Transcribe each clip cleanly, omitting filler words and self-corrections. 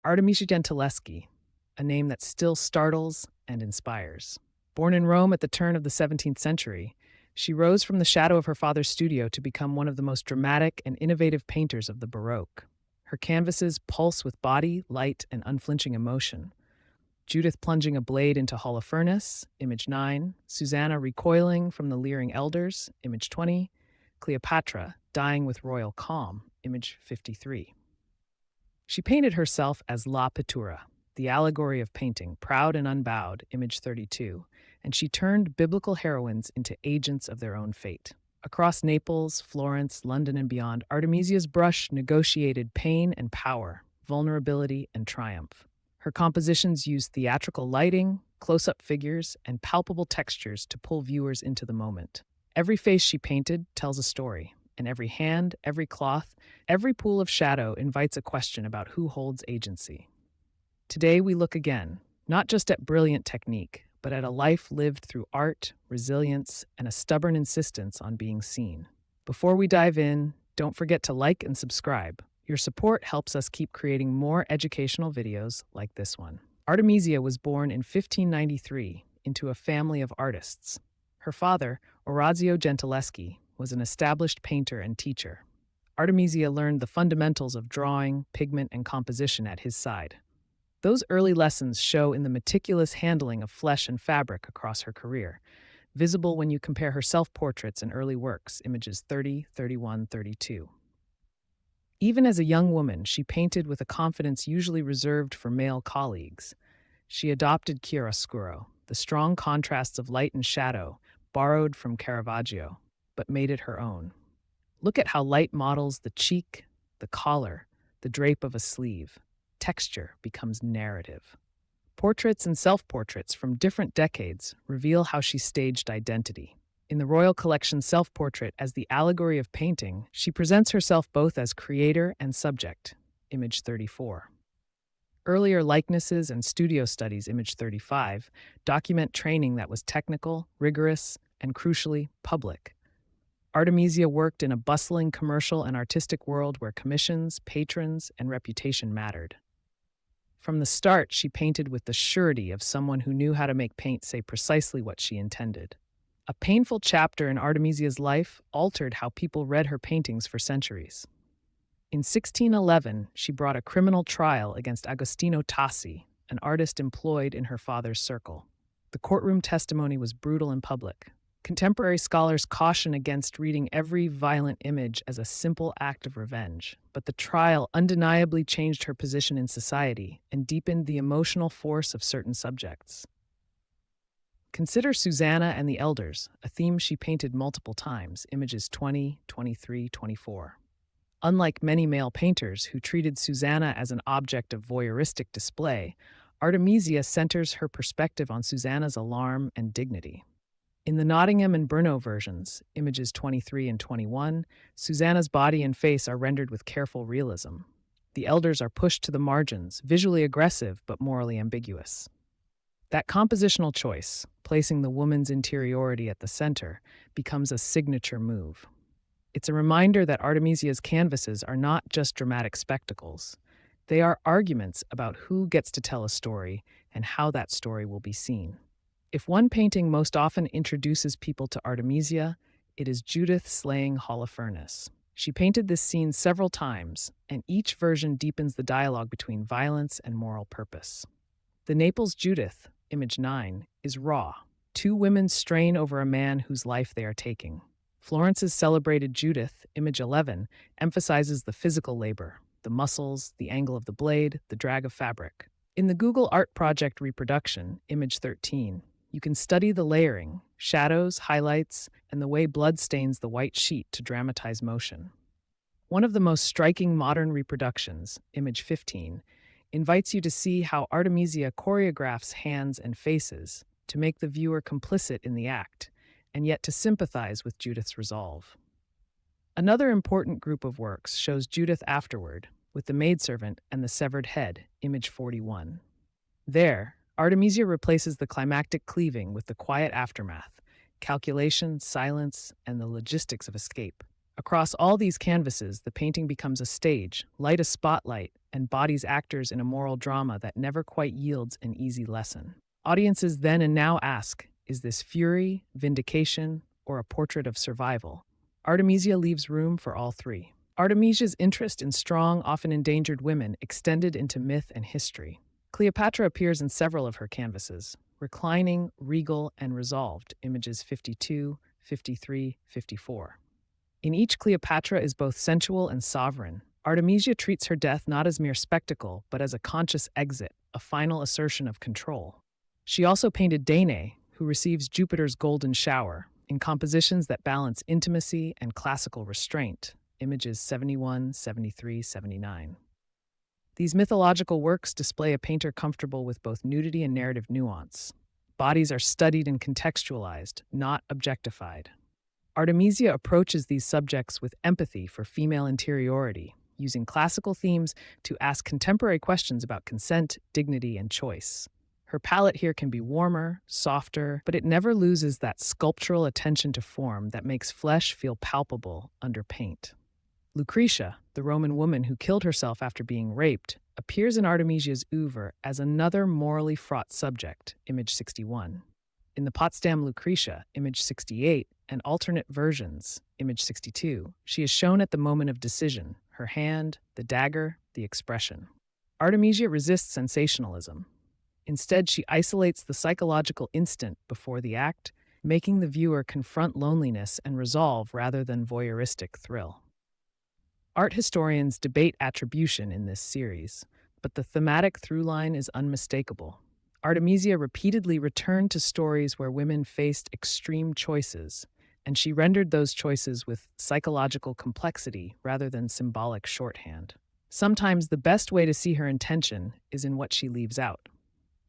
Artemisia Gentileschi, a name that still startles and inspires. Born in Rome at the turn of the 17th century, she rose from the shadow of her father's studio to become one of the most dramatic and innovative painters of the Baroque. Her canvases pulse with body, light, and unflinching emotion. Judith plunging a blade into Holofernes, image 9, Susanna recoiling from the leering elders, image 20, Cleopatra dying with royal calm, image 53. She painted herself as La Pittura, the allegory of painting, proud and unbowed, image 32, and she turned biblical heroines into agents of their own fate. Across Naples, Florence, London, and beyond, Artemisia's brush negotiated pain and power, vulnerability and triumph. Her compositions used theatrical lighting, close-up figures, and palpable textures to pull viewers into the moment. Every face she painted tells a story, and every hand, every cloth, every pool of shadow invites a question about who holds agency. Today we look again, not just at brilliant technique, but at a life lived through art, resilience, and a stubborn insistence on being seen. Before we dive in, don't forget to like and subscribe. Your support helps us keep creating more educational videos like this one. Artemisia was born in 1593 into a family of artists. Her father, Orazio Gentileschi, was an established painter and teacher. Artemisia learned the fundamentals of drawing, pigment, and composition at his side. Those early lessons show in the meticulous handling of flesh and fabric across her career, visible when you compare her self-portraits and early works, images 30, 31, 32. Even as a young woman, she painted with a confidence usually reserved for male colleagues. She adopted chiaroscuro, the strong contrasts of light and shadow, borrowed from Caravaggio, but made it her own. Look at how light models the cheek, the collar, the drape of a sleeve. Texture becomes narrative. Portraits and self-portraits from different decades reveal how she staged identity. In the Royal Collection self-portrait as the allegory of painting, she presents herself both as creator and subject, image 34. Earlier likenesses and studio studies, image 35, document training that was technical, rigorous, and crucially, public. Artemisia worked in a bustling commercial and artistic world where commissions, patrons, and reputation mattered. From the start, she painted with the surety of someone who knew how to make paint say precisely what she intended. A painful chapter in Artemisia's life altered how people read her paintings for centuries. In 1611, she brought a criminal trial against Agostino Tassi, an artist employed in her father's circle. The courtroom testimony was brutal and public. Contemporary scholars caution against reading every violent image as a simple act of revenge, but the trial undeniably changed her position in society and deepened the emotional force of certain subjects. Consider Susanna and the Elders, a theme she painted multiple times, images 20, 23, 24. Unlike many male painters who treated Susanna as an object of voyeuristic display, Artemisia centers her perspective on Susanna's alarm and dignity. In the Nottingham and Brno versions, images 23 and 21, Susanna's body and face are rendered with careful realism. The elders are pushed to the margins, visually aggressive but morally ambiguous. That compositional choice, placing the woman's interiority at the center, becomes a signature move. It's a reminder that Artemisia's canvases are not just dramatic spectacles. They are arguments about who gets to tell a story and how that story will be seen. If one painting most often introduces people to Artemisia, it is Judith slaying Holofernes. She painted this scene several times, and each version deepens the dialogue between violence and moral purpose. The Naples Judith, image 9, is raw. Two women strain over a man whose life they are taking. Florence's celebrated Judith, image 11, emphasizes the physical labor, the muscles, the angle of the blade, the drag of fabric. In the Google Art Project reproduction, image 13, you can study the layering, shadows, highlights, and the way blood stains the white sheet to dramatize motion. One of the most striking modern reproductions, image 15, invites you to see how Artemisia choreographs hands and faces to make the viewer complicit in the act, and yet to sympathize with Judith's resolve. Another important group of works shows Judith afterward, with the maidservant and the severed head, image 41. There, Artemisia replaces the climactic cleaving with the quiet aftermath, calculation, silence, and the logistics of escape. Across all these canvases, the painting becomes a stage, light a spotlight, and bodies actors in a moral drama that never quite yields an easy lesson. Audiences then and now ask, is this fury, vindication, or a portrait of survival? Artemisia leaves room for all three. Artemisia's interest in strong, often endangered women extended into myth and history. Cleopatra appears in several of her canvases, reclining, regal, and resolved, images 52, 53, 54. In each, Cleopatra is both sensual and sovereign. Artemisia treats her death not as mere spectacle, but as a conscious exit, a final assertion of control. She also painted Danaë, who receives Jupiter's golden shower, in compositions that balance intimacy and classical restraint, images 71, 73, 79. These mythological works display a painter comfortable with both nudity and narrative nuance. Bodies are studied and contextualized, not objectified. Artemisia approaches these subjects with empathy for female interiority, using classical themes to ask contemporary questions about consent, dignity, and choice. Her palette here can be warmer, softer, but it never loses that sculptural attention to form that makes flesh feel palpable under paint. Lucretia, the Roman woman who killed herself after being raped, appears in Artemisia's oeuvre as another morally fraught subject, image 61. In the Potsdam Lucretia, image 68, and alternate versions, image 62, she is shown at the moment of decision, her hand, the dagger, the expression. Artemisia resists sensationalism. Instead, she isolates the psychological instant before the act, making the viewer confront loneliness and resolve rather than voyeuristic thrill. Art historians debate attribution in this series, but the thematic through-line is unmistakable. Artemisia repeatedly returned to stories where women faced extreme choices, and she rendered those choices with psychological complexity rather than symbolic shorthand. Sometimes the best way to see her intention is in what she leaves out.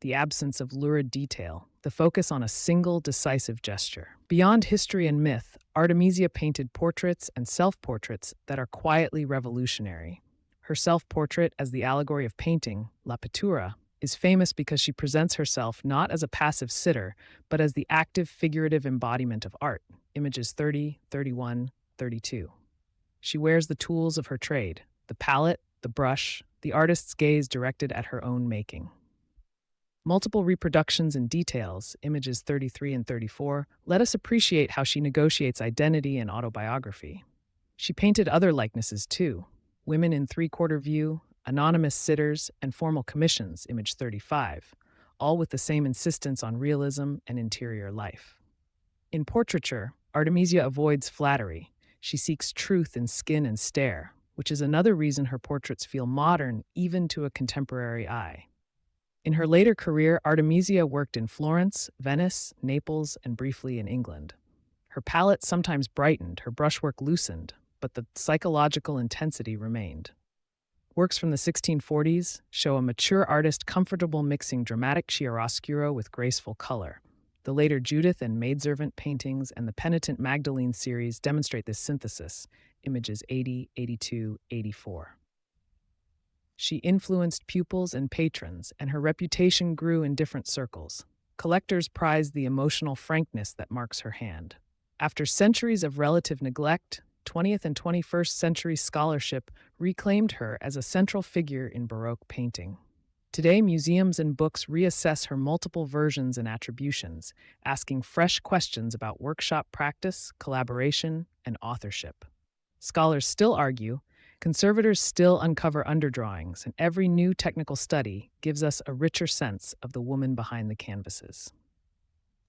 The absence of lurid detail, the focus on a single decisive gesture. Beyond history and myth, Artemisia painted portraits and self-portraits that are quietly revolutionary. Her self-portrait as the allegory of painting, La Pittura, is famous because she presents herself not as a passive sitter, but as the active figurative embodiment of art, images 30, 31, 32. She wears the tools of her trade, the palette, the brush, the artist's gaze directed at her own making. Multiple reproductions and details, images 33 and 34, let us appreciate how she negotiates identity and autobiography. She painted other likenesses too, women in three-quarter view, anonymous sitters, and formal commissions, image 35, all with the same insistence on realism and interior life. In portraiture, Artemisia avoids flattery. She seeks truth in skin and stare, which is another reason her portraits feel modern even to a contemporary eye. In her later career, Artemisia worked in Florence, Venice, Naples, and briefly in England. Her palette sometimes brightened, her brushwork loosened, but the psychological intensity remained. Works from the 1640s show a mature artist comfortable mixing dramatic chiaroscuro with graceful color. The later Judith and maidservant paintings and the Penitent Magdalene series demonstrate this synthesis, images 80, 82, 84. She influenced pupils and patrons, and her reputation grew in different circles. Collectors prized the emotional frankness that marks her hand. After centuries of relative neglect, 20th and 21st century scholarship reclaimed her as a central figure in Baroque painting. Today, museums and books reassess her multiple versions and attributions, asking fresh questions about workshop practice, collaboration, and authorship. Scholars still argue, conservators still uncover underdrawings, and every new technical study gives us a richer sense of the woman behind the canvases.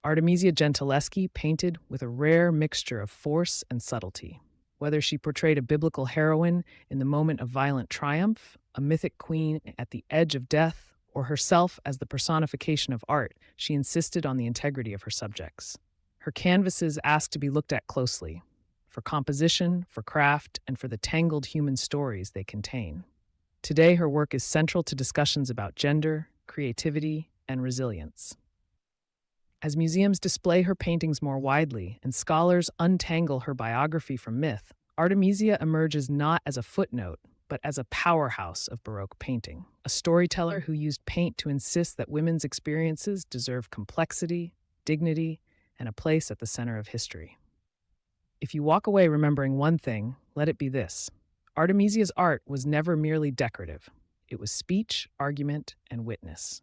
Artemisia Gentileschi painted with a rare mixture of force and subtlety. Whether she portrayed a biblical heroine in the moment of violent triumph, a mythic queen at the edge of death, or herself as the personification of art, she insisted on the integrity of her subjects. Her canvases ask to be looked at closely, for composition, for craft, and for the tangled human stories they contain. Today, her work is central to discussions about gender, creativity, and resilience. As museums display her paintings more widely and scholars untangle her biography from myth, Artemisia emerges not as a footnote, but as a powerhouse of Baroque painting, a storyteller who used paint to insist that women's experiences deserve complexity, dignity, and a place at the center of history. If you walk away remembering one thing, let it be this. Artemisia's art was never merely decorative. It was speech, argument, and witness.